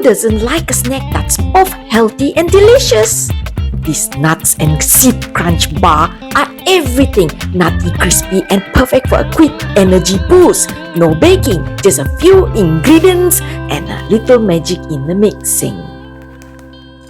doesn't like a snack that's both healthy and delicious? These nuts and seed crunch bar are everything, nutty, crispy, and perfect for a quick energy boost. No baking, just a few ingredients and a little magic in the mixing.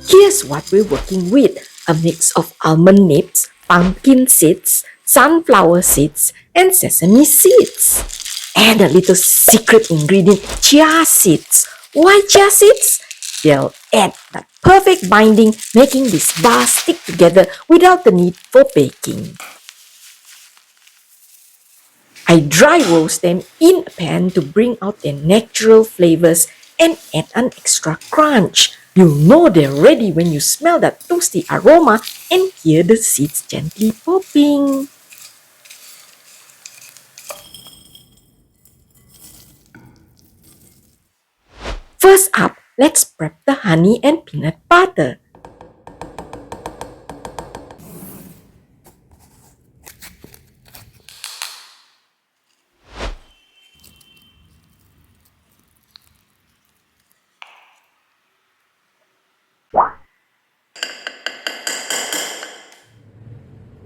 Here's what we're working with: a mix of almond nibs, pumpkin seeds, sunflower seeds, and sesame seeds. And a little secret ingredient, chia seeds. Why chia seeds? They'll add that perfect binding, making these bars stick together without the need for baking. I dry roast them in a pan to bring out their natural flavors and add an extra crunch. You'll know they're ready when you smell that toasty aroma and hear the seeds gently popping. First up, let's prep the honey and peanut butter.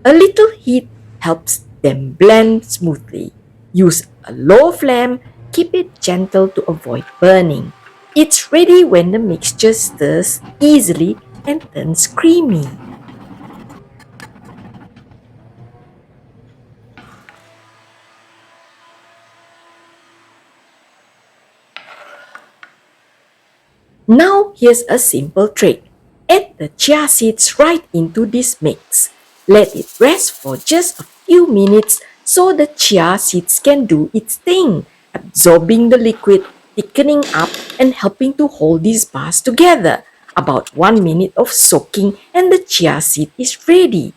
A little heat helps them blend smoothly. Use a low flame, keep it gentle to avoid burning. It's ready when the mixture stirs easily and turns creamy. Now here's a simple trick. Add the chia seeds right into this mix. Let it rest for just a few minutes so the chia seeds can do its thing, absorbing the liquid, thickening up, and helping to hold these bars together. About 1 minute of soaking and the chia seed is ready.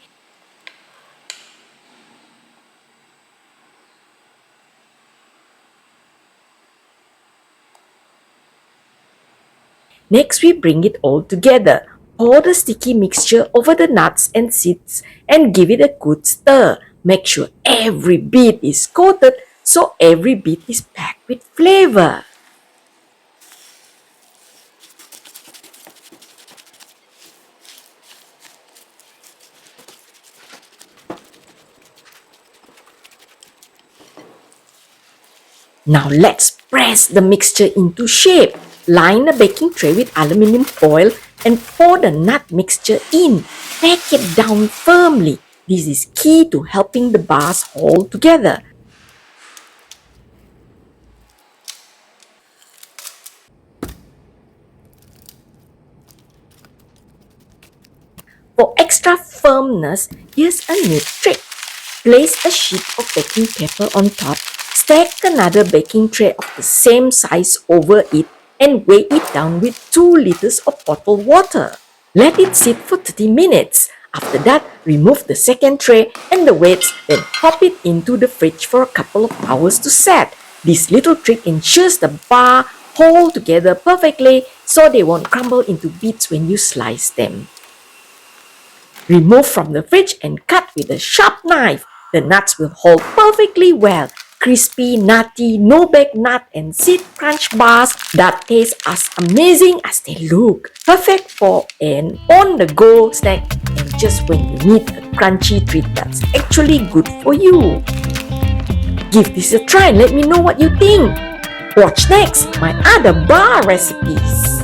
Next, we bring it all together. Pour the sticky mixture over the nuts and seeds and give it a good stir. Make sure every bit is coated so every bit is packed with flavor. Now let's press the mixture into shape. Line a baking tray with aluminum foil and pour the nut mixture in. Pack it down firmly. This is key to helping the bars hold together. For extra firmness, here's a neat trick. Place a sheet of baking paper on top, stack another baking tray of the same size over it, and weigh it down with 2 liters of bottled water. Let it sit for 30 minutes. After that, remove the second tray and the weights, then pop it into the fridge for a couple of hours to set. This little trick ensures the bar hold together perfectly so they won't crumble into bits when you slice them. Remove from the fridge and cut with a sharp knife. The nuts will hold perfectly well. Crispy, nutty, no-bake nut and seed crunch bars that taste as amazing as they look. Perfect for an on-the-go snack and just when you need a crunchy treat that's actually good for you. Give this a try and let me know what you think. Watch next my other bar recipes.